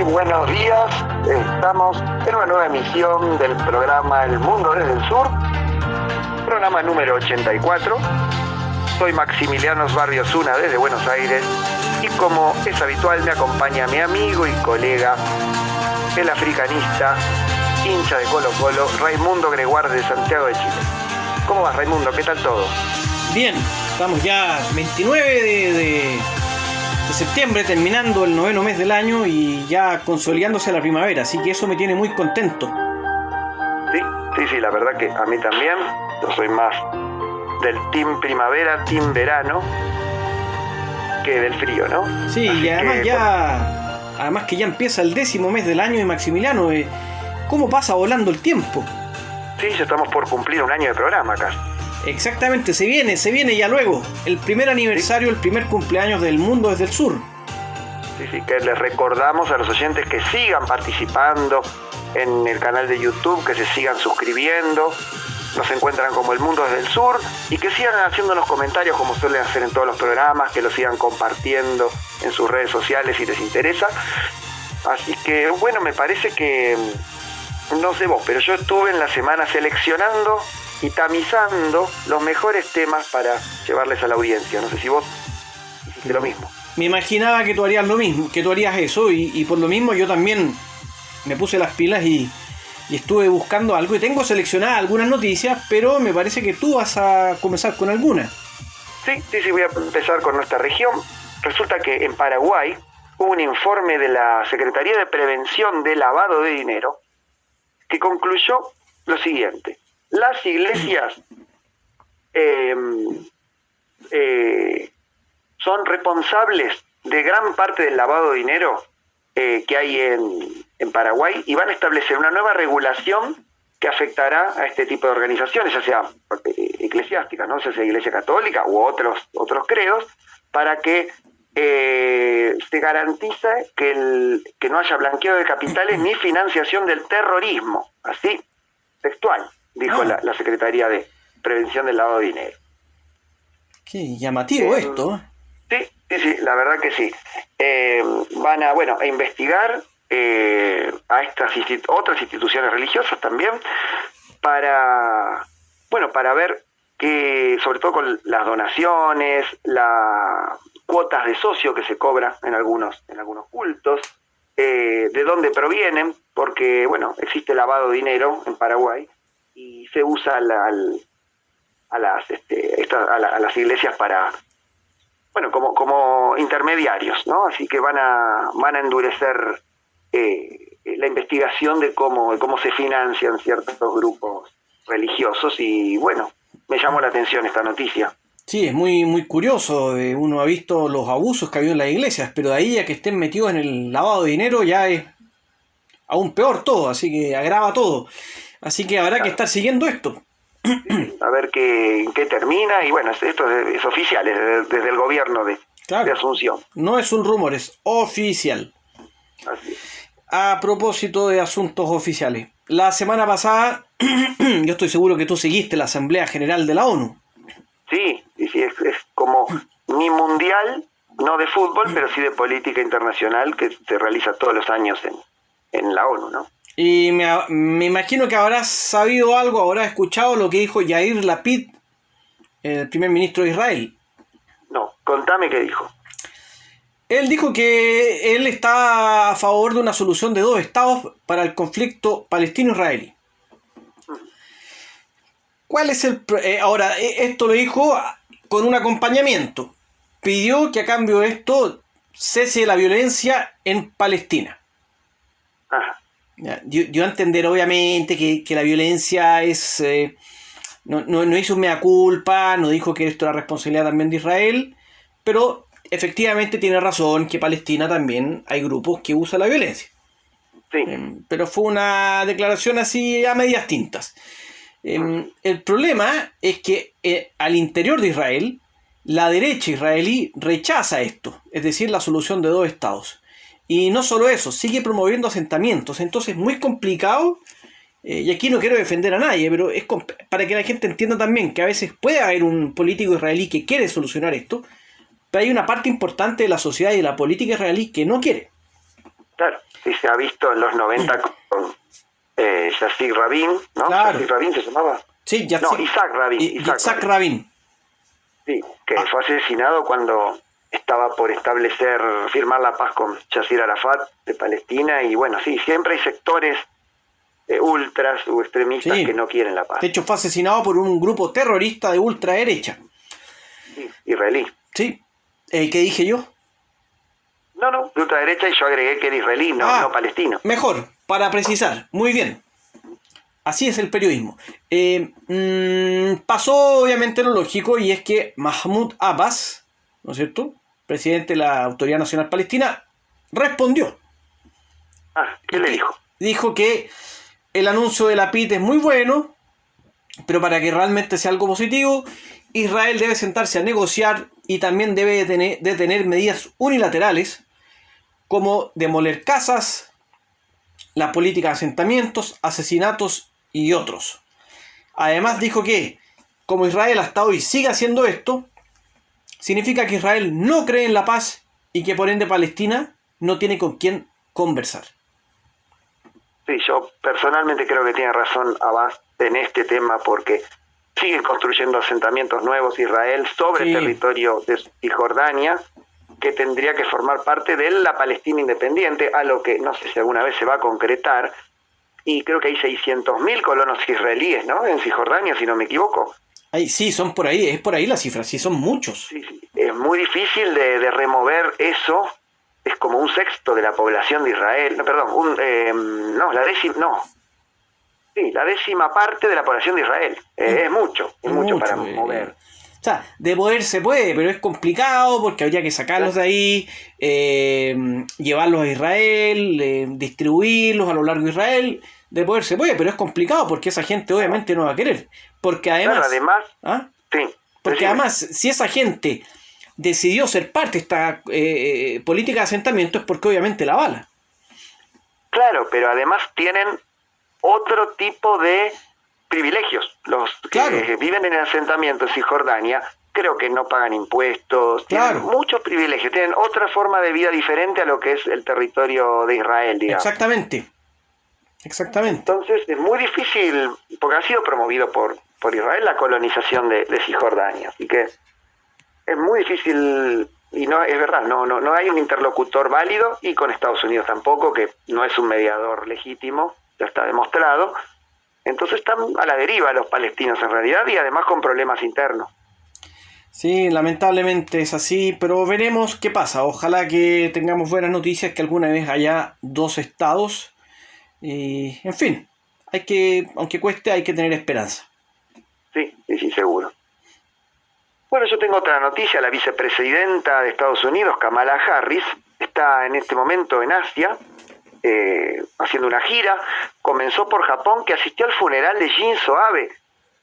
buenos días. Estamos en una nueva emisión del programa El Mundo desde el Sur, programa número 84. Soy Maximiliano Osbarrio Zuna desde Buenos Aires y como es habitual me acompaña mi amigo y colega, el africanista, hincha de Colo Colo, Raimundo Greguard de Santiago de Chile. ¿Cómo vas, Raimundo? ¿Qué tal todo? Bien, estamos ya 29 de septiembre, terminando el 9º mes del año y ya consolidándose la primavera, así que eso me tiene muy contento. Sí, la verdad que a mí también. Yo soy más del team primavera, team verano, que del frío, ¿no? Sí, así y además que ya empieza el 10º mes del año y Maximiliano, ¿cómo pasa volando el tiempo? Sí, ya estamos por cumplir un año de programa acá. Exactamente, se viene ya luego el primer aniversario, el primer cumpleaños del Mundo desde el Sur. Sí, que les recordamos a los oyentes que sigan participando en el canal de YouTube, que se sigan suscribiendo, nos encuentran como El Mundo desde el Sur y que sigan haciéndonos comentarios como suelen hacer en todos los programas, que lo sigan compartiendo en sus redes sociales si les interesa. Así que bueno, me parece que, no sé vos, pero yo estuve en la semana seleccionando y tamizando los mejores temas para llevarles a la audiencia. No sé si vos hiciste lo mismo. Me imaginaba que tú harías lo mismo, que tú harías eso y por lo mismo yo también me puse las pilas y estuve buscando algo y tengo seleccionadas algunas noticias, pero me parece que tú vas a comenzar con alguna. Sí, voy a empezar con nuestra región. Resulta que en Paraguay hubo un informe de la Secretaría de Prevención de Lavado de Dinero que concluyó lo siguiente: las iglesias son responsables de gran parte del lavado de dinero que hay en Paraguay y van a establecer una nueva regulación que afectará a este tipo de organizaciones, ya sea eclesiásticas, ¿no? Ya sea Iglesia Católica u otros credos, para que se garantice que no haya blanqueo de capitales ni financiación del terrorismo, así textual, dijo la Secretaría de Prevención del Lavado de Dinero. Qué llamativo esto. Sí, la verdad que sí. Van a investigar a estas otras instituciones religiosas también para ver que, sobre todo con las donaciones, las cuotas de socio que se cobra en algunos cultos, de dónde provienen, porque existe lavado de dinero en Paraguay y se usa a las iglesias para como intermediarios, ¿no? Así que van a endurecer la investigación de cómo se financian ciertos grupos religiosos y me llamó la atención esta noticia. Sí, es muy, muy curioso. Uno ha visto los abusos que ha habido en las iglesias, pero de ahí a que estén metidos en el lavado de dinero ya es aún peor todo, así que agrava todo. Así que habrá que estar siguiendo esto. A ver qué termina, y esto es oficial, es desde el gobierno de Asunción. No es un rumor, es oficial. Así es. A propósito de asuntos oficiales, la semana pasada, yo estoy seguro que tú seguiste la Asamblea General de la ONU. Sí, es como mi mundial, no de fútbol, pero sí de política internacional, que se realiza todos los años en la ONU, ¿no? Y me imagino que habrás sabido algo, habrás escuchado lo que dijo Yair Lapid, el primer ministro de Israel. No, contame qué dijo. Él dijo que él está a favor de una solución de 2 estados para el conflicto palestino-israelí. ¿Cuál es ahora, esto lo dijo con un acompañamiento. Pidió que a cambio de esto cese la violencia en Palestina. Ajá. Yo entender obviamente que la violencia es no hizo un mea culpa, no dijo que esto era responsabilidad también de Israel, pero efectivamente tiene razón que Palestina también hay grupos que usan la violencia. Sí. Pero fue una declaración así a medias tintas. El problema es que al interior de Israel la derecha israelí rechaza esto, es decir, la solución de 2 estados. Y no solo eso, sigue promoviendo asentamientos. Entonces es muy complicado, y aquí no quiero defender a nadie, pero es para que la gente entienda también que a veces puede haber un político israelí que quiere solucionar esto, pero hay una parte importante de la sociedad y de la política israelí que no quiere. Claro, sí se ha visto en los 90 con Yasser Rabin, ¿no? Claro. Yasser Rabin se llamaba. Sí, No, Isaac Rabin. Yitzhak Rabin. Sí, que fue asesinado cuando estaba por firmar la paz con Yasser Arafat de Palestina, y bueno, sí, siempre hay sectores ultras o extremistas que no quieren la paz. De hecho, fue asesinado por un grupo terrorista de ultraderecha. Sí, israelí. Sí. ¿Qué dije yo? No, de ultraderecha, y yo agregué que era israelí, no palestino. Mejor, para precisar. Muy bien. Así es el periodismo. Pasó obviamente lo lógico, y es que Mahmoud Abbas, ¿no es cierto?, presidente de la Autoridad Nacional Palestina, respondió. ¿Qué le dijo? Dijo que el anuncio de la PIT es muy bueno, pero para que realmente sea algo positivo, Israel debe sentarse a negociar y también debe de tener medidas unilaterales como demoler casas, la política de asentamientos, asesinatos y otros. Además dijo que, como Israel hasta hoy sigue haciendo esto, significa que Israel no cree en la paz y que por ende Palestina no tiene con quién conversar. Sí, yo personalmente creo que tiene razón Abbas en este tema, porque siguen construyendo asentamientos nuevos Israel sobre territorio de Cisjordania, que tendría que formar parte de la Palestina independiente, a lo que no sé si alguna vez se va a concretar, y creo que hay 600.000 colonos israelíes, ¿no?, en Cisjordania, si no me equivoco. Sí, son por ahí, es por ahí la cifra, sí, son muchos. Sí, es muy difícil de remover eso. Es como un sexto de la población de Israel, la décima parte de la población de Israel. Es mucho para mover. O sea, de poder se puede, pero es complicado porque habría que sacarlos de ahí, llevarlos a Israel, distribuirlos a lo largo de Israel. De poder se puede, pero es complicado porque esa gente obviamente no va a querer. Porque además, además, si esa gente decidió ser parte de esta política de asentamiento, es porque obviamente la avala. Claro, pero además tienen otro tipo de privilegios. Los que viven en el asentamiento en Cisjordania, creo que no pagan impuestos, tienen muchos privilegios, tienen otra forma de vida diferente a lo que es el territorio de Israel, digamos. Exactamente. Entonces es muy difícil, porque ha sido promovido por Israel la colonización de Cisjordania, así que es muy difícil. Y no, es verdad, no hay un interlocutor válido, y con Estados Unidos tampoco, que no es un mediador legítimo, ya está demostrado. Entonces están a la deriva los palestinos en realidad, y además con problemas internos. Sí, lamentablemente es así, pero veremos qué pasa. Ojalá que tengamos buenas noticias, que alguna vez haya dos estados. Y, en fin, aunque cueste, hay que tener esperanza. Sí, seguro. Bueno, yo tengo otra noticia. La vicepresidenta de Estados Unidos, Kamala Harris, está en este momento en Asia, haciendo una gira. Comenzó por Japón, que asistió al funeral de Shinzo Abe.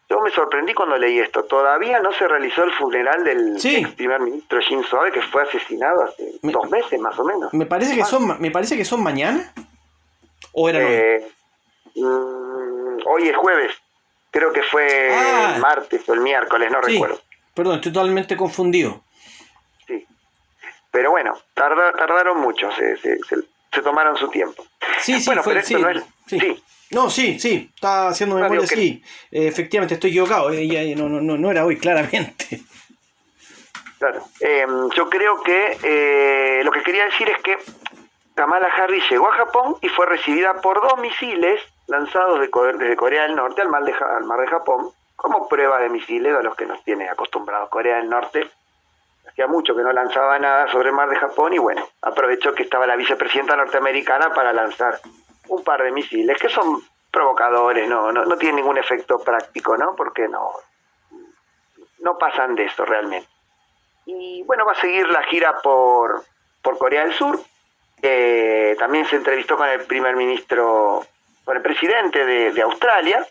Yo me sorprendí cuando leí esto. Todavía no se realizó el funeral del ex primer ministro Shinzo Abe, que fue asesinado hace 2 meses más o menos. Me parece que son mañana. ¿O era hoy? Hoy es jueves. Creo que fue el martes o el miércoles, no recuerdo. Perdón, estoy totalmente confundido. Sí. Pero bueno, tardaron mucho, se tomaron su tiempo. Está haciendo memoria, efectivamente estoy equivocado, no era hoy, claramente. Claro, yo creo que lo que quería decir es que Kamala Harris llegó a Japón y fue recibida por 2 misiles lanzados desde Corea del Norte al mar de Japón, como prueba de misiles a los que nos tiene acostumbrados Corea del Norte. Hacía mucho que no lanzaba nada sobre el mar de Japón, y bueno, aprovechó que estaba la vicepresidenta norteamericana para lanzar un par de misiles que son provocadores, no tienen ningún efecto práctico, ¿no? Porque no pasan de eso realmente. Y bueno, va a seguir la gira por Corea del Sur. También se entrevistó con el presidente de Australia.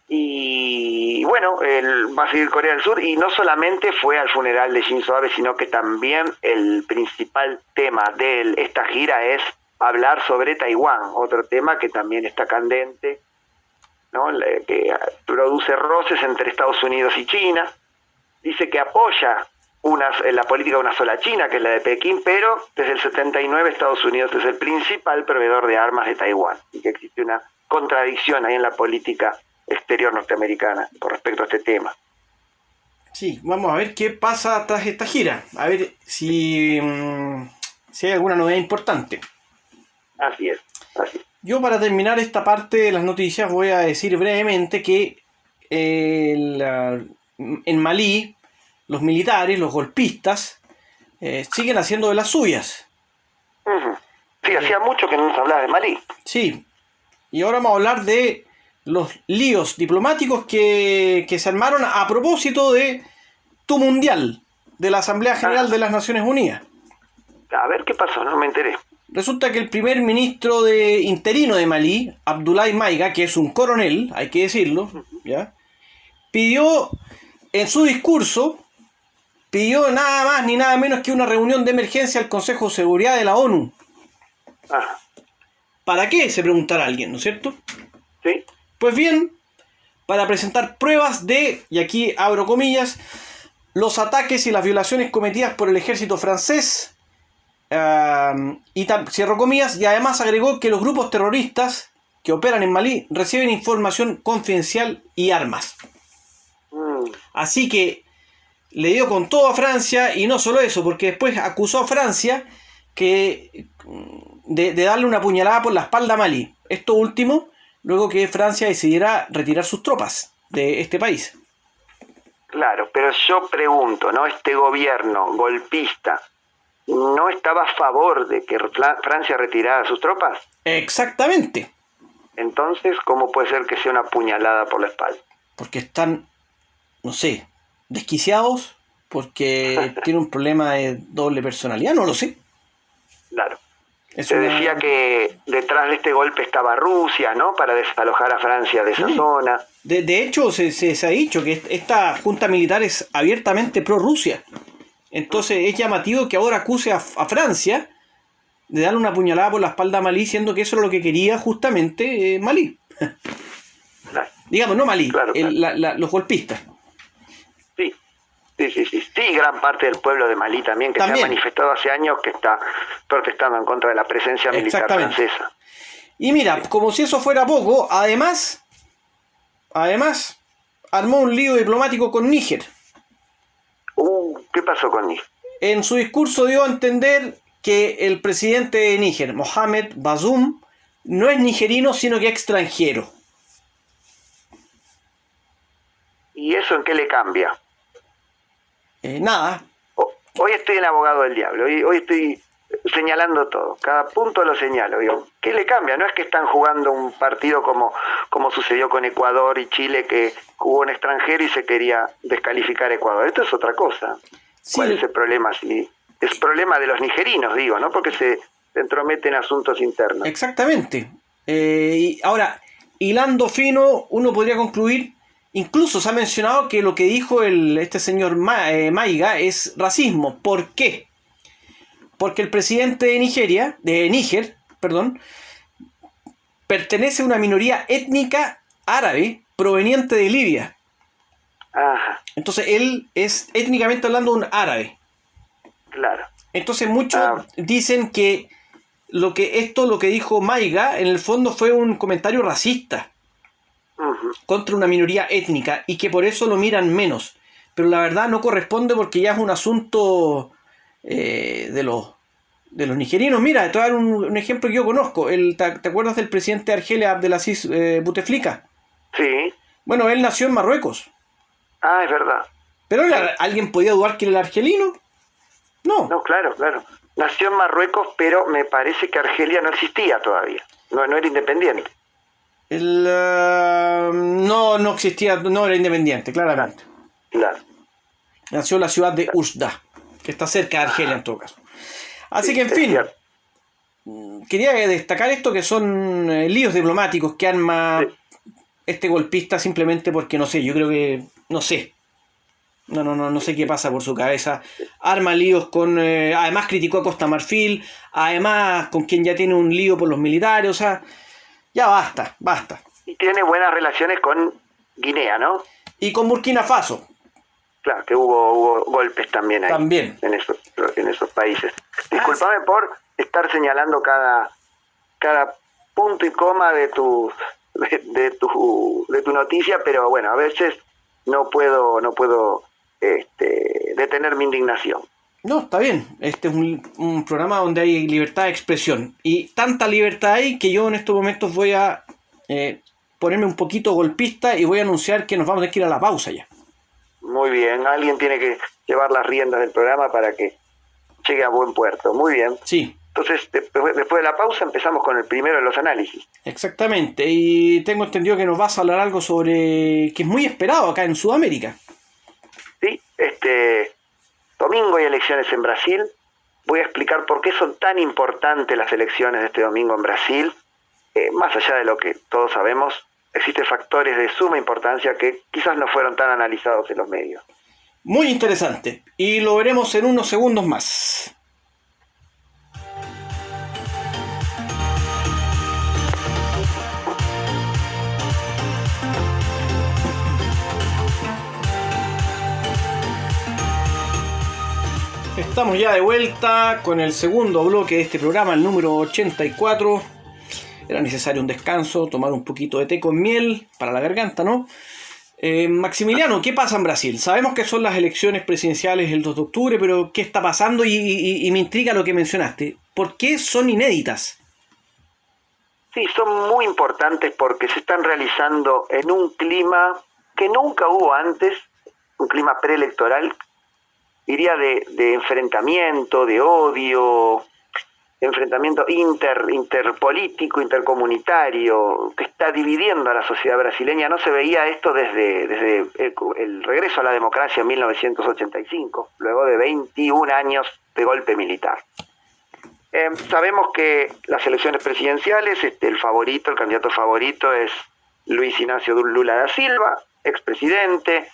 Y bueno, él va a seguir Corea del Sur, y no solamente fue al funeral de Shinzo Abe, sino que también el principal tema de esta gira es hablar sobre Taiwán, otro tema que también está candente, ¿no? Que produce roces entre Estados Unidos y China. Dice que apoya la política de una sola China, que es la de Pekín, pero desde el 79 Estados Unidos es el principal proveedor de armas de Taiwán, y que existe una contradicción ahí en la política exterior norteamericana con respecto a este tema. Sí, vamos a ver qué pasa tras esta gira, a ver si hay alguna novedad importante. Así es. Yo, para terminar esta parte de las noticias, voy a decir brevemente que en Malí los militares, los golpistas, siguen haciendo de las suyas. Uh-huh. Sí, hacía mucho que no nos hablaba de Malí. Sí, y ahora vamos a hablar de los líos diplomáticos que se armaron a propósito de tu mundial, de la Asamblea General de las Naciones Unidas. A ver qué pasó, no me enteré. Resulta que el primer ministro interino de Malí, Abdoulaye Maiga, que es un coronel, hay que decirlo, ¿ya?, pidió en su discurso, nada más ni nada menos que una reunión de emergencia al Consejo de Seguridad de la ONU. ¿Para qué?, se preguntará alguien, ¿no es cierto? Sí. Pues bien, para presentar pruebas de, y aquí abro comillas, los ataques y las violaciones cometidas por el ejército francés, y cierro comillas, y además agregó que los grupos terroristas que operan en Malí reciben información confidencial y armas. Así que le dio con todo a Francia, y no solo eso, porque después acusó a Francia de darle una puñalada por la espalda a Malí. Esto último, luego que Francia decidiera retirar sus tropas de este país. Claro, pero yo pregunto, ¿no? Este gobierno golpista ¿no estaba a favor de que Francia retirara sus tropas? Exactamente. Entonces, ¿cómo puede ser que sea una puñalada por la espalda? Porque están, no sé, desquiciados, porque tiene un problema de doble personalidad, no lo sé. Claro. Se decía que detrás de este golpe estaba Rusia, ¿no? Para desalojar a Francia de esa zona. De hecho, se ha dicho que esta junta militar es abiertamente pro-Rusia. Entonces es llamativo que ahora acuse a Francia de darle una puñalada por la espalda a Malí, siendo que eso era lo que quería justamente Malí. Claro. Digamos, no Malí, claro. Los golpistas. Sí, gran parte del pueblo de Malí también, que se ha manifestado hace años, que está protestando en contra de la presencia militar francesa. Y mira, como si eso fuera poco, además armó un lío diplomático con Níger. ¿Qué pasó con Níger? En su discurso dio a entender que el presidente de Níger, Mohamed Bazoum, no es nigerino, sino que extranjero. ¿Y eso en qué le cambia? Nada. Hoy estoy en abogado del diablo, hoy estoy señalando todo, cada punto lo señalo. Digo, ¿qué le cambia? No es que están jugando un partido como sucedió con Ecuador y Chile, que jugó un extranjero y se quería descalificar a Ecuador. Esto es otra cosa. Sí. ¿Cuál es el problema? Sí, es problema de los nigerinos, digo, ¿no? Porque se entrometen en asuntos internos. Exactamente. Y ahora, hilando fino, uno podría concluir, incluso se ha mencionado que lo que dijo este señor Maiga es racismo. ¿Por qué? Porque el presidente de Níger, pertenece a una minoría étnica árabe proveniente de Libia. Ajá. Entonces él es étnicamente hablando un árabe. Claro. Entonces muchos dicen que lo que dijo Maiga en el fondo fue un comentario racista contra una minoría étnica, y que por eso lo miran menos. Pero la verdad no corresponde, porque ya es un asunto de los nigerinos. Mira, te voy a dar un ejemplo que yo conozco. ¿Te acuerdas del presidente de Argelia, Abdelaziz Bouteflika? Sí. Bueno, él nació en Marruecos. Es verdad. ¿Pero alguien podía dudar que él era argelino? No. No, claro. Nació en Marruecos, pero me parece que Argelia no existía todavía. No era independiente. No existía, no era independiente, claramente. Claro. Nació en la ciudad de Oujda, que está cerca de Argelia en todo caso. Así que, en fin, quería destacar esto, que son líos diplomáticos que arma este golpista simplemente porque, no sé, yo creo que, no sé. No sé qué pasa por su cabeza. Arma líos con... además criticó a Costa Marfil, además con quien ya tiene un lío por los militares, o sea, ya basta. Y tiene buenas relaciones con Guinea, ¿no? Y con Burkina Faso. claro, que hubo golpes también ahí. También. En esos países. Discúlpame por estar señalando cada punto y coma de tu noticia, pero bueno, a veces no puedo detener mi indignación. No, está bien. Este es un programa donde hay libertad de expresión. Y tanta libertad hay que yo en estos momentos voy a ponerme un poquito golpista y voy a anunciar que nos vamos a tener que ir a la pausa ya. Muy bien, alguien tiene que llevar las riendas del programa para que llegue a buen puerto. Muy bien. Sí. Entonces, después de la pausa empezamos con el primero de los análisis. Exactamente. Y tengo entendido que nos vas a hablar algo sobre que es muy esperado acá en Sudamérica. Sí, domingo hay elecciones en Brasil. Voy a explicar por qué son tan importantes las elecciones de este domingo en Brasil. Más allá de lo que todos sabemos, existen factores de suma importancia que quizás no fueron tan analizados en los medios. Muy interesante. Y lo veremos en unos segundos más. Estamos ya de vuelta con el segundo bloque de este programa, el número 84. Era necesario un descanso, tomar un poquito de té con miel para la garganta, ¿no? Maximiliano, ¿qué pasa en Brasil? Sabemos que son las elecciones presidenciales el 2 de octubre, pero ¿qué está pasando? Y me intriga lo que mencionaste. ¿Por qué son inéditas? Sí, son muy importantes porque se están realizando en un clima que nunca hubo antes, un clima preelectoral, diría de enfrentamiento, de odio, enfrentamiento interpolítico, intercomunitario, que está dividiendo a la sociedad brasileña. No se veía esto desde el regreso a la democracia en 1985, luego de 21 años de golpe militar. Sabemos que las elecciones presidenciales, el candidato favorito es Luis Inácio Lula da Silva, expresidente,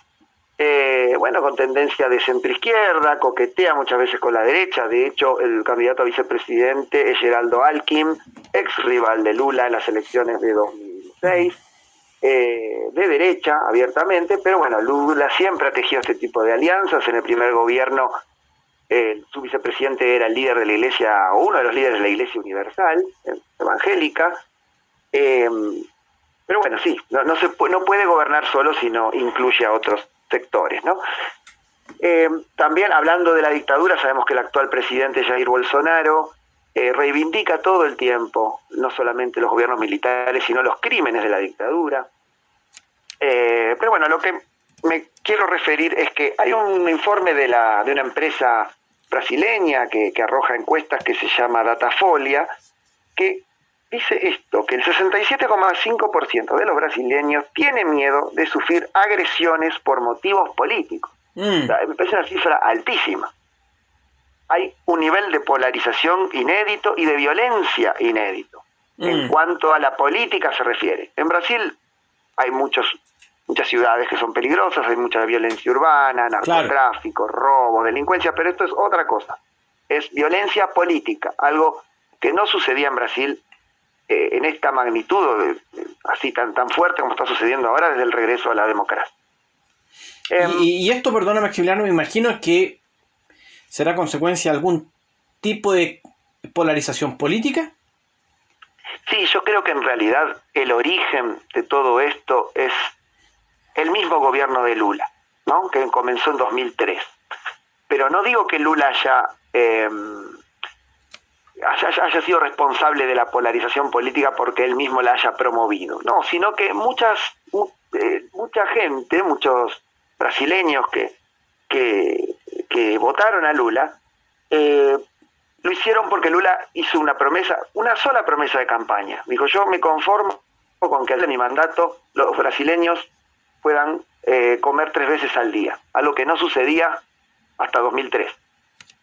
con tendencia de centroizquierda, coquetea muchas veces con la derecha. De hecho, el candidato a vicepresidente es Geraldo Alckmin, ex rival de Lula en las elecciones de 2006, de derecha abiertamente, pero bueno, Lula siempre ha tejido este tipo de alianzas. En el primer gobierno, su vicepresidente era el líder de la iglesia, o uno de los líderes de la iglesia universal, evangélica. Pero bueno, sí, no puede gobernar solo si no incluye a otros sectores, ¿no? También hablando de la dictadura, sabemos que el actual presidente Jair Bolsonaro reivindica todo el tiempo no solamente los gobiernos militares, sino los crímenes de la dictadura. Pero bueno, lo que me quiero referir es que hay un informe de una empresa brasileña que arroja encuestas que se llama Datafolha, que dice esto, que el 67,5% de los brasileños tiene miedo de sufrir agresiones por motivos políticos. O sea, me parece una cifra altísima. Hay un nivel de polarización inédito y de violencia inédito en cuanto a la política se refiere. En Brasil hay muchas ciudades que son peligrosas, hay mucha violencia urbana, narcotráfico, robo, delincuencia, pero esto es otra cosa. Es violencia política, algo que no sucedía en Brasil en esta magnitud, así tan fuerte como está sucediendo ahora desde el regreso a la democracia. Y esto, perdona Maximiliano, me imagino que será consecuencia de algún tipo de polarización política. Sí, yo creo que en realidad el origen de todo esto es el mismo gobierno de Lula, ¿no? Que comenzó en 2003. Pero no digo que Lula haya sido responsable de la polarización política porque él mismo la haya promovido, no, sino que mucha gente, muchos brasileños que votaron a Lula, lo hicieron porque Lula hizo una sola promesa de campaña. Dijo: yo me conformo con que en mi mandato los brasileños puedan comer 3 veces al día, algo que no sucedía hasta 2003.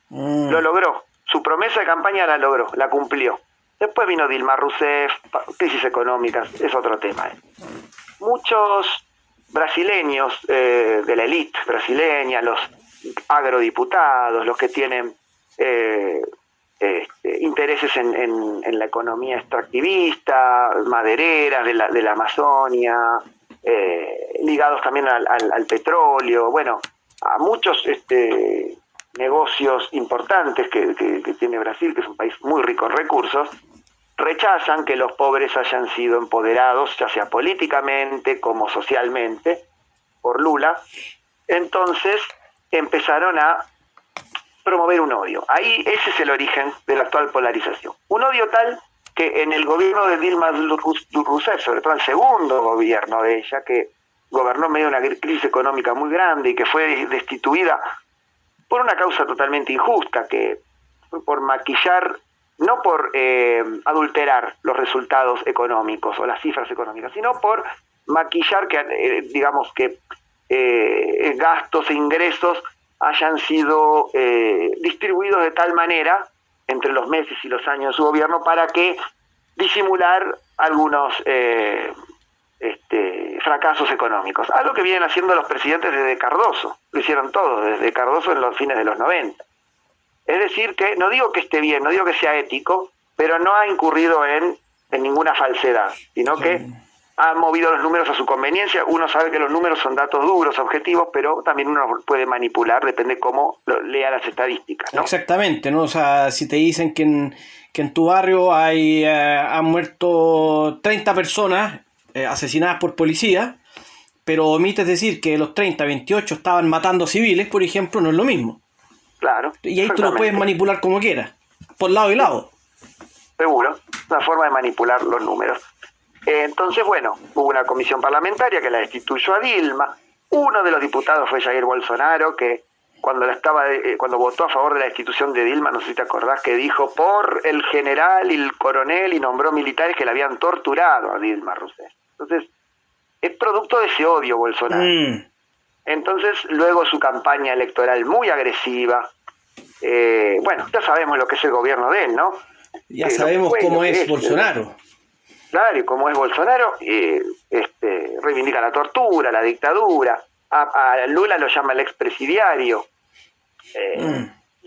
Lo logró. Su promesa de campaña la logró, la cumplió. Después vino Dilma Rousseff, crisis económicas, es otro tema. Muchos brasileños de la élite brasileña, los agrodiputados, los que tienen intereses en la economía extractivista, madereras de la Amazonia, ligados también al petróleo, bueno, a muchos negocios importantes que tiene Brasil, que es un país muy rico en recursos, rechazan que los pobres hayan sido empoderados, ya sea políticamente como socialmente, por Lula. Entonces empezaron a promover un odio. Ahí ese es el origen de la actual polarización. Un odio tal que en el gobierno de Dilma Rousseff, sobre todo el segundo gobierno de ella, que gobernó en medio de una crisis económica muy grande y que fue destituida por una causa totalmente injusta, que fue por maquillar, no por adulterar los resultados económicos o las cifras económicas, sino por maquillar que, digamos, que gastos e ingresos hayan sido distribuidos de tal manera entre los meses y los años de su gobierno para que disimular algunos fracasos económicos. Algo que vienen haciendo los presidentes desde Cardoso, lo hicieron todos, desde Cardoso en los fines de los 90. Es decir, que no digo que esté bien, no digo que sea ético, pero no ha incurrido en ninguna falsedad, sino que ha movido los números a su conveniencia. Uno sabe que los números son datos duros, objetivos, pero también uno los puede manipular, depende cómo lea las estadísticas, ¿no? Exactamente, ¿no? O sea, si te dicen que en tu barrio han muerto 30 personas asesinadas por policía, pero omites decir que de los 30, 28 estaban matando civiles, por ejemplo, no es lo mismo. Claro. Y ahí tú lo puedes manipular como quieras, por lado y lado. Seguro, una forma de manipular los números. Entonces, bueno, hubo una comisión parlamentaria que la destituyó a Dilma. Uno de los diputados fue Jair Bolsonaro, que cuando votó a favor de la destitución de Dilma, no sé si te acordás, que dijo por el general y el coronel, y nombró militares que le habían torturado a Dilma Rousseff. Entonces, es producto de ese odio Bolsonaro. Entonces, luego su campaña electoral muy agresiva. Bueno, ya sabemos lo que es el gobierno de él, ¿no? Ya sabemos cómo es Bolsonaro. Claro, y como es Bolsonaro, reivindica la tortura, la dictadura. A Lula lo llama el expresidiario.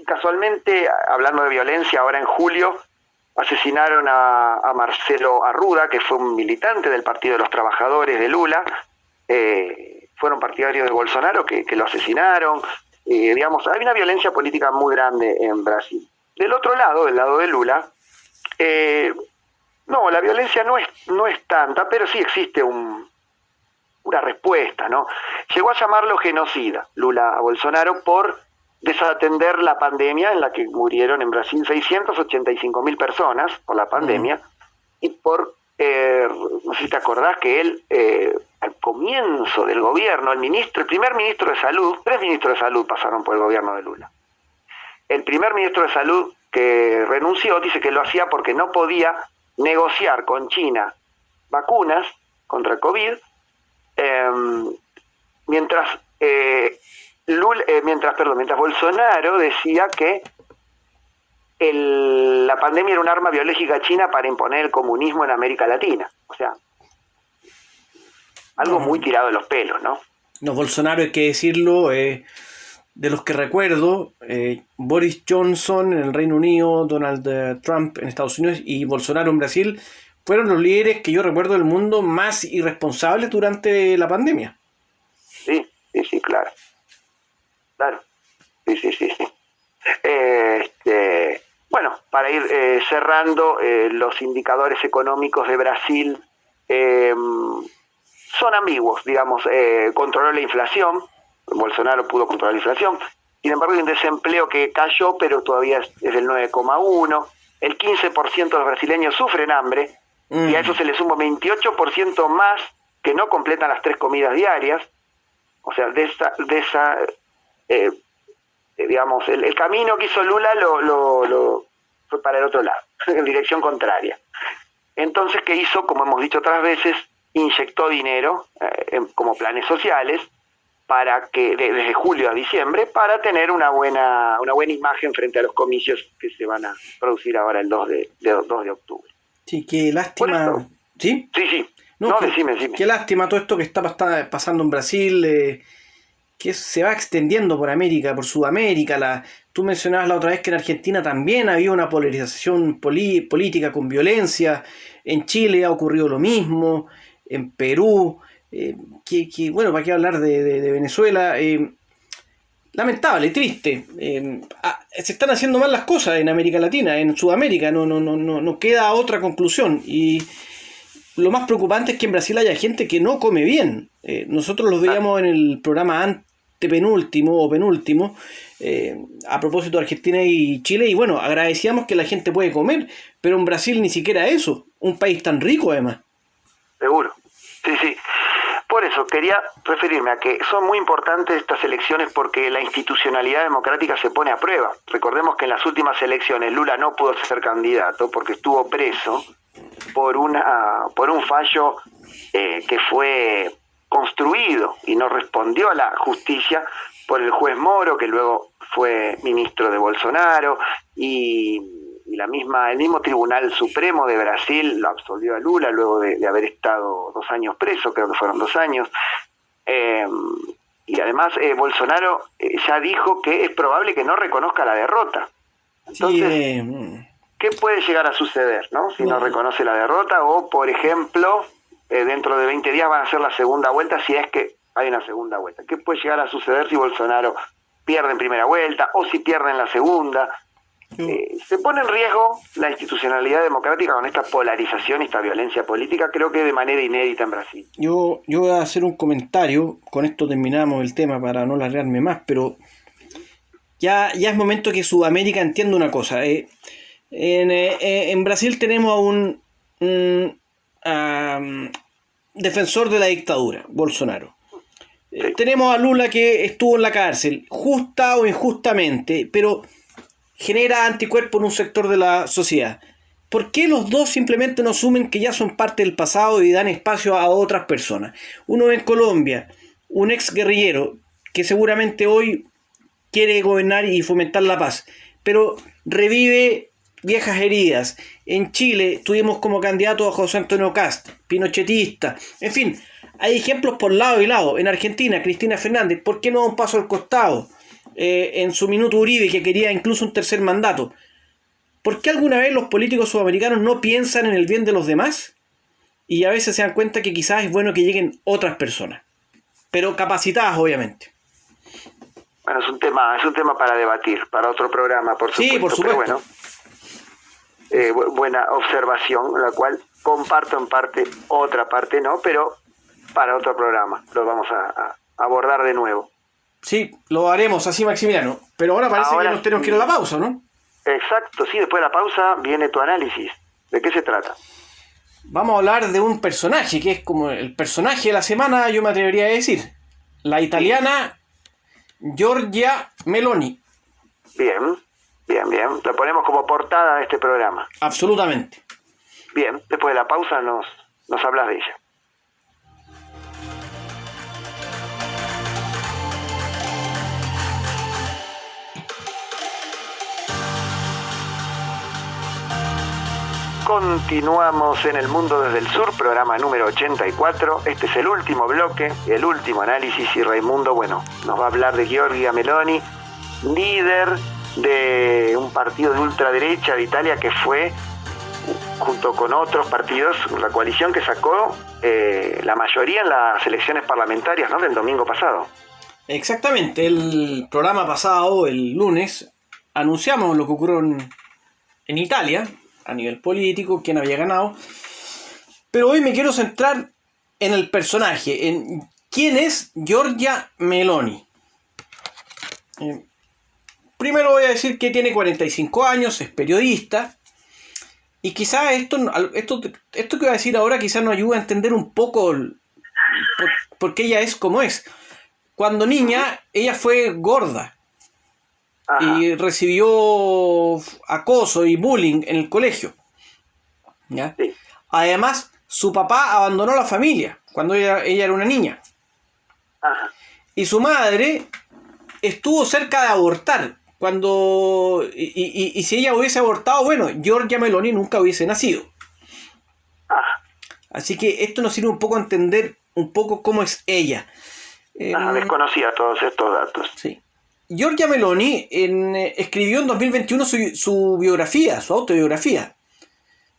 Casualmente, hablando de violencia, ahora en julio asesinaron a Marcelo Arruda, que fue un militante del Partido de los Trabajadores de Lula. Fueron partidarios de Bolsonaro que lo asesinaron. Digamos, hay una violencia política muy grande en Brasil. Del otro lado, del lado de Lula, no, la violencia no es tanta, pero sí existe una respuesta, ¿no? Llegó a llamarlo genocida, Lula, a Bolsonaro por desatender la pandemia en la que murieron en Brasil 685.000 personas por la pandemia, y por, no sé si te acordás que él, al comienzo del gobierno, el primer ministro de salud, 3 ministros de salud pasaron por el gobierno de Lula. El primer ministro de salud que renunció dice que lo hacía porque no podía negociar con China vacunas contra el COVID, mientras Bolsonaro decía que la pandemia era un arma biológica china para imponer el comunismo en América Latina. O sea, algo muy tirado de los pelos, ¿no? No, Bolsonaro, hay que decirlo, de los que recuerdo, Boris Johnson en el Reino Unido, Donald Trump en Estados Unidos y Bolsonaro en Brasil fueron los líderes que yo recuerdo del mundo más irresponsables durante la pandemia. Sí, claro. Claro. Sí. Bueno, para ir cerrando, los indicadores económicos de Brasil son ambiguos, digamos. Controló la inflación, Bolsonaro pudo controlar la inflación, sin embargo hay un desempleo que cayó, pero todavía es del 9,1%, el 15% de los brasileños sufren hambre, y a eso se le suma 28% más que no completan las 3 comidas diarias. O sea, digamos, el camino que hizo Lula lo fue para el otro lado, en dirección contraria. Entonces, ¿qué hizo? Como hemos dicho otras veces, inyectó dinero como planes sociales para que desde julio a diciembre, para tener una buena imagen frente a los comicios que se van a producir ahora el 2 de octubre. Sí, qué lástima. ¿Sí? Sí. No, decime. Qué lástima todo esto que está pasando en Brasil, que se va extendiendo por América, por Sudamérica. Tú mencionabas la otra vez que en Argentina también había una polarización política con violencia. En Chile ha ocurrido lo mismo, en Perú. Bueno, ¿para qué hablar de Venezuela? lamentable, triste. Se están haciendo mal las cosas en América Latina, en Sudamérica, no queda otra conclusión. Y lo más preocupante es que en Brasil haya gente que no come bien. Nosotros los veíamos en el programa antepenúltimo o penúltimo, a propósito de Argentina y Chile, y bueno, agradecíamos que la gente puede comer, pero en Brasil ni siquiera eso, un país tan rico además. Seguro, sí. Por eso quería referirme a que son muy importantes estas elecciones porque la institucionalidad democrática se pone a prueba. Recordemos que en las últimas elecciones Lula no pudo ser candidato porque estuvo preso por un fallo que fue construido y no respondió a la justicia por el juez Moro, que luego fue ministro de Bolsonaro, y el mismo Tribunal Supremo de Brasil lo absolvió a Lula luego de haber estado 2 años preso, creo que fueron 2 años. Y además Bolsonaro ya dijo que es probable que no reconozca la derrota. Entonces, ¿qué puede llegar a suceder, no? Si no reconoce la derrota, o por ejemplo, dentro de 20 días van a hacer la segunda vuelta, si es que hay una segunda vuelta. ¿Qué puede llegar a suceder si Bolsonaro pierde en primera vuelta o si pierde en la segunda? Se pone en riesgo la institucionalidad democrática con esta polarización y esta violencia política, creo que de manera inédita en Brasil. Yo voy a hacer un comentario, con esto terminamos el tema para no alargarme más, pero ya es momento que Sudamérica entienda una cosa. En Brasil tenemos a un defensor de la dictadura, Bolsonaro. Tenemos a Lula, que estuvo en la cárcel, justa o injustamente, pero genera anticuerpos en un sector de la sociedad. ¿Por qué los dos simplemente no asumen que ya son parte del pasado y dan espacio a otras personas? Uno en Colombia, un ex guerrillero que seguramente hoy quiere gobernar y fomentar la paz, pero revive viejas heridas. En Chile tuvimos como candidato a José Antonio Kast, pinochetista. En fin, hay ejemplos por lado y lado. En Argentina, Cristina Fernández, ¿por qué no da un paso al costado? En su minuto Uribe, que quería incluso un tercer mandato. ¿Por qué alguna vez los políticos sudamericanos no piensan en el bien de los demás? Y a veces se dan cuenta que quizás es bueno que lleguen otras personas, pero capacitadas, obviamente. Bueno, es un tema para debatir, para otro programa, por supuesto. Sí, por supuesto. Pero bueno, buena observación, la cual comparto en parte, otra parte no, pero para otro programa lo vamos a abordar de nuevo. Sí, lo haremos así, Maximiliano. Pero ahora parece que nos tenemos que ir a la pausa, ¿no? Exacto, sí, después de la pausa viene tu análisis. ¿De qué se trata? Vamos a hablar de un personaje, que es como el personaje de la semana, yo me atrevería a decir. La italiana Giorgia Meloni. Bien. La ponemos como portada de este programa. Absolutamente. Bien, después de la pausa nos hablas de ella. Continuamos en El Mundo desde el Sur, programa número 84. Este es el último bloque, el último análisis, y Raimundo, nos va a hablar de Giorgia Meloni, líder de un partido de ultraderecha de Italia que fue, junto con otros partidos, la coalición que sacó la mayoría en las elecciones parlamentarias, ¿no?, del domingo pasado. Exactamente, el programa pasado, el lunes, anunciamos lo que ocurrió en Italia, a nivel político, quién había ganado. Pero hoy me quiero centrar en el personaje, en quién es Giorgia Meloni. Primero voy a decir que tiene 45 años, es periodista, y quizás esto que voy a decir ahora quizás nos ayude a entender un poco por qué ella es como es. Cuando niña, ella fue gorda. Ajá. Y recibió acoso y bullying en el colegio, ¿ya? Sí. Además, su papá abandonó la familia cuando ella era una niña. Ajá. Y su madre estuvo cerca de abortar. Y si ella hubiese abortado, Giorgia Meloni nunca hubiese nacido. Ajá. Así que esto nos sirve un poco a entender un poco cómo es ella. Desconocía todos estos datos. Sí. Giorgia Meloni escribió en 2021 su biografía, su autobiografía,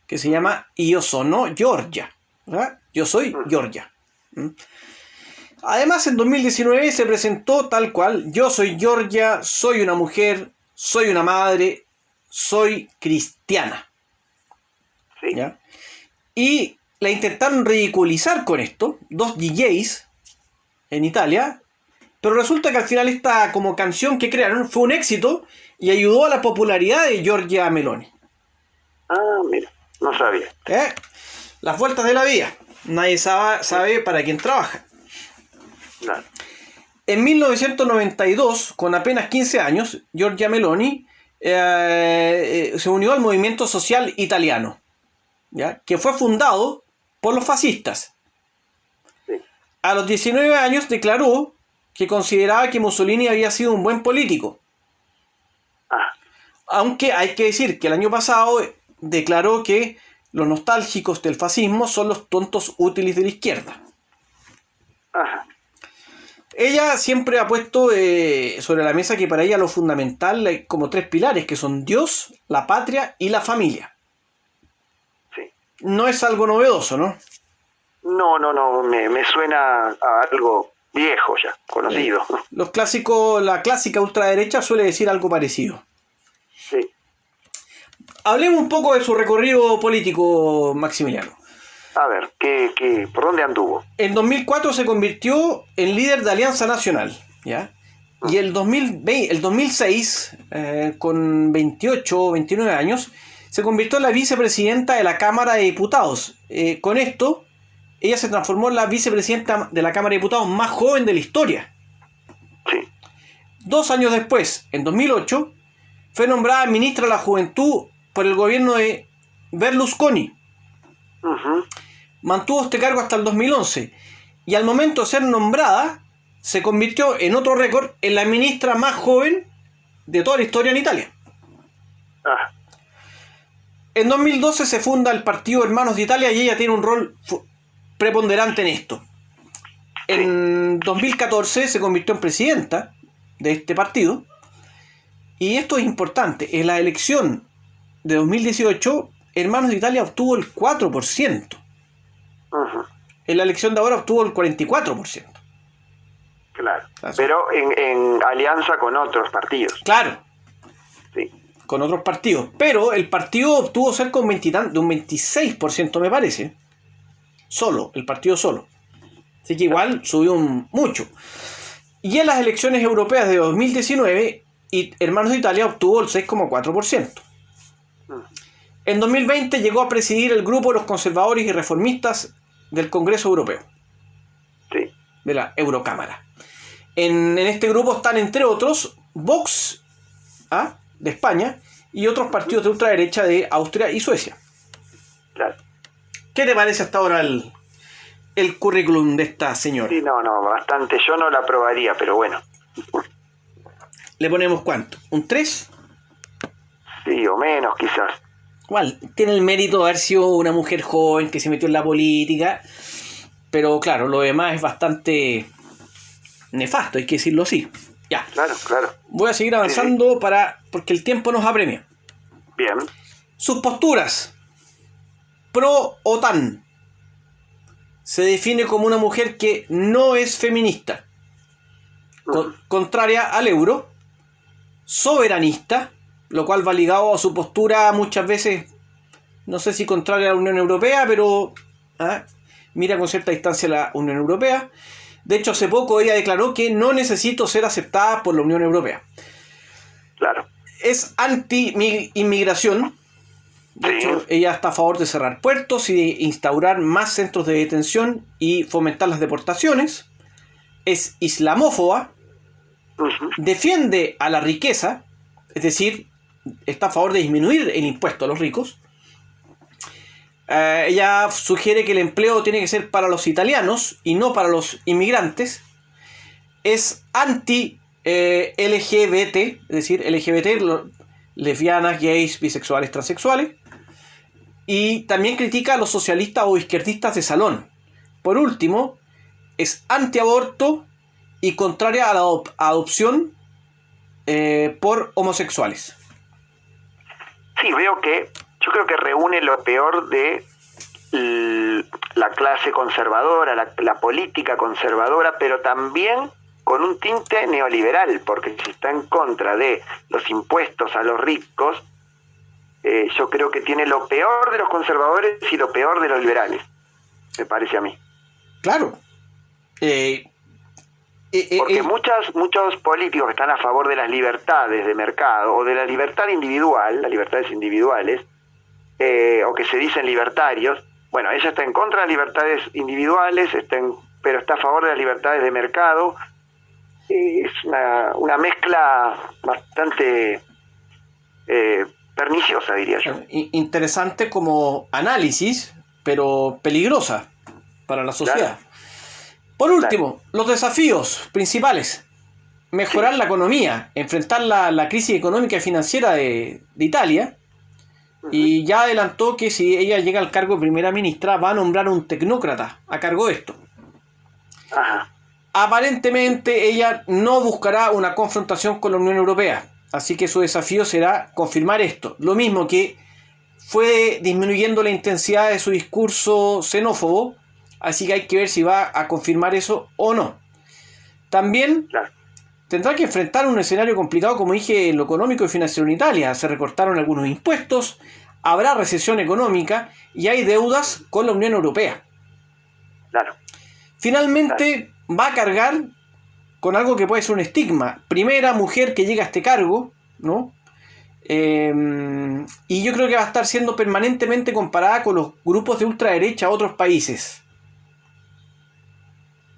que se llama Io sono Giorgia, ¿verdad? Yo soy Giorgia. Además, en 2019 se presentó tal cual: yo soy Georgia, soy una mujer, soy una madre, soy cristiana. Sí. ¿Ya? Y la intentaron ridiculizar con esto, 2 DJs en Italia, pero resulta que al final esta como canción que crearon fue un éxito y ayudó a la popularidad de Giorgia Meloni. Ah, mira, no sabía. Las vueltas de la vida. Nadie sabe para quién trabaja. Claro. En 1992, con apenas 15 años, Giorgia Meloni se unió al movimiento social italiano, ¿ya? Que fue fundado por los fascistas. Sí. A los 19 años declaró que consideraba que Mussolini había sido un buen político. Aunque hay que decir que el año pasado declaró que los nostálgicos del fascismo son los tontos útiles de la izquierda. Ajá. Ella siempre ha puesto sobre la mesa que para ella lo fundamental hay como 3 pilares, que son Dios, la patria y la familia. Sí. No es algo novedoso, ¿no? No, me suena a algo viejo ya, conocido. La clásica ultraderecha suele decir algo parecido. Sí. Hablemos un poco de su recorrido político, Maximiliano. A ver, ¿por dónde anduvo? En 2004 se convirtió en líder de Alianza Nacional, ¿ya? Y el 2006, con 28 o 29 años, se convirtió en la vicepresidenta de la Cámara de Diputados. Con esto, ella se transformó en la vicepresidenta de la Cámara de Diputados más joven de la historia. Sí. 2 años después, en 2008, fue nombrada ministra de la Juventud por el gobierno de Berlusconi. Uh-huh. Mantuvo este cargo hasta el 2011 y al momento de ser nombrada se convirtió en otro récord en la ministra más joven de toda la historia en Italia. En 2012 se funda el Partido Hermanos de Italia y ella tiene un rol preponderante en esto. En 2014 se convirtió en presidenta de este partido y esto es importante. En la elección de 2018 Hermanos de Italia obtuvo el 4%. Uh-huh. En la elección de ahora obtuvo el 44%. Claro. Pero en alianza con otros partidos. Claro. Sí. Con otros partidos. Pero el partido obtuvo cerca de un 26%, me parece. Solo, el partido solo. Así que igual subió mucho. Y en las elecciones europeas de 2019, Hermanos de Italia obtuvo el 6,4%. En 2020 llegó a presidir el grupo de los conservadores y reformistas del Congreso Europeo. Sí. De la Eurocámara. En este grupo están, entre otros, Vox, de España, y otros partidos de ultraderecha de Austria y Suecia. Claro. ¿Qué te parece hasta ahora el currículum de esta señora? Sí, no, bastante. Yo no la aprobaría, pero bueno. ¿Le ponemos cuánto? ¿Un 3? Sí, o menos, quizás. Igual, tiene el mérito de haber sido una mujer joven que se metió en la política, pero claro, lo demás es bastante nefasto, hay que decirlo así. Ya. Claro. Voy a seguir avanzando porque el tiempo nos apremia. Bien. Sus posturas. Pro OTAN. Se define como una mujer que no es feminista. Contraria al euro. Soberanista, lo cual va ligado a su postura muchas veces, no sé si contraria a la Unión Europea, pero mira con cierta distancia a la Unión Europea. De hecho, hace poco ella declaró que no necesito ser aceptada por la Unión Europea. Claro. Es anti-inmigración. De hecho, ella está a favor de cerrar puertos y de instaurar más centros de detención y fomentar las deportaciones. Es islamófoba. Uh-huh. Defiende a la riqueza, es decir, está a favor de disminuir el impuesto a los ricos. Ella sugiere que el empleo tiene que ser para los italianos y no para los inmigrantes. Es anti-LGBT, es decir, LGBT, lesbianas, gays, bisexuales, transexuales. Y también critica a los socialistas o izquierdistas de salón. Por último, es antiaborto y contraria a la adopción por homosexuales. Sí, yo creo que reúne lo peor de la clase conservadora, la política conservadora, pero también con un tinte neoliberal, porque si está en contra de los impuestos a los ricos, yo creo que tiene lo peor de los conservadores y lo peor de los liberales, me parece a mí. Claro. Porque muchos políticos que están a favor de las libertades de mercado o de la libertad individual, las libertades individuales, o que se dicen libertarios, bueno, ella está en contra de las libertades individuales, pero está a favor de las libertades de mercado. Es una mezcla bastante perniciosa, diría yo. Interesante como análisis, pero peligrosa para la sociedad. Claro. Por último, los desafíos principales. Mejorar la economía, enfrentar la crisis económica y financiera de Italia. Y ya adelantó que si ella llega al cargo de primera ministra, va a nombrar un tecnócrata a cargo de esto. Ajá. Aparentemente ella no buscará una confrontación con la Unión Europea, así que su desafío será confirmar esto. Lo mismo que fue disminuyendo la intensidad de su discurso xenófobo, así que hay que ver si va a confirmar eso o no. También tendrá que enfrentar un escenario complicado, como dije, en lo económico y financiero en Italia. Se recortaron algunos impuestos, habrá recesión económica y hay deudas con la Unión Europea. Claro. Finalmente va a cargar con algo que puede ser un estigma. Primera mujer que llega a este cargo, ¿no? Y yo creo que va a estar siendo permanentemente comparada con los grupos de ultraderecha a otros países.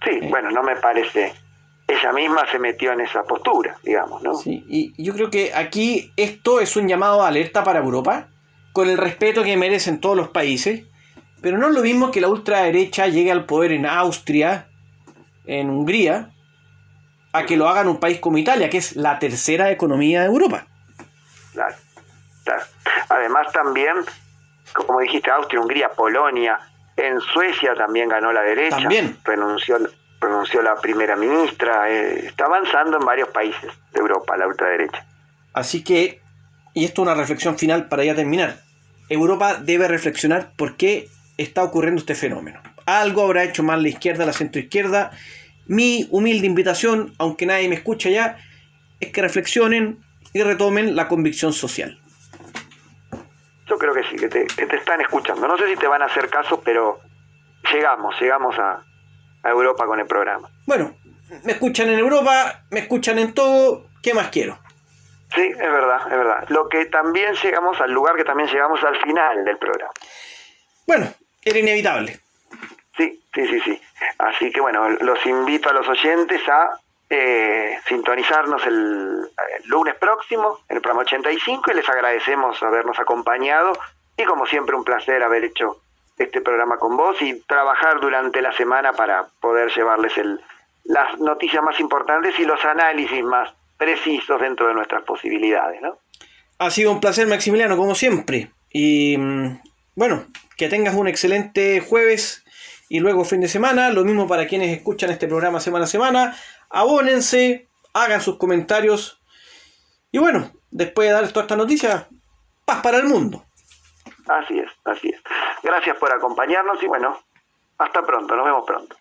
Sí, bueno, no me parece. Ella misma se metió en esa postura, digamos, ¿no? Sí, y yo creo que aquí esto es un llamado de alerta para Europa, con el respeto que merecen todos los países, pero no es lo mismo que la ultraderecha llegue al poder en Austria, en Hungría, a que lo haga en un país como Italia, que es la tercera economía de Europa. Claro. Además también, como dijiste, Austria, Hungría, Polonia, en Suecia también ganó la derecha, también renunció la primera ministra, está avanzando en varios países de Europa la ultraderecha. Así que, y esto es una reflexión final para ya terminar, Europa debe reflexionar por qué está ocurriendo este fenómeno. Algo habrá hecho mal la izquierda, la centroizquierda. Mi humilde invitación, aunque nadie me escucha ya, es que reflexionen y retomen la convicción social. Yo creo que sí, que te están escuchando. No sé si te van a hacer caso, pero llegamos a Europa con el programa. Bueno, me escuchan en Europa, me escuchan en todo, ¿qué más quiero? Sí, es verdad. Lo que también llegamos al lugar que también llegamos al final del programa. Bueno, era inevitable. Sí. Así que bueno, los invito a los oyentes a sintonizarnos el lunes próximo, en el programa 85, y les agradecemos habernos acompañado, y como siempre un placer haber hecho este programa con vos y trabajar durante la semana para poder llevarles las noticias más importantes y los análisis más precisos dentro de nuestras posibilidades, ¿no? Ha sido un placer, Maximiliano, como siempre. Y bueno, que tengas un excelente jueves y luego fin de semana. Lo mismo para quienes escuchan este programa semana a semana. Abónense, hagan sus comentarios. Y bueno, después de dar toda esta noticia, paz para el mundo. Así es. Gracias por acompañarnos y bueno, hasta pronto, nos vemos pronto.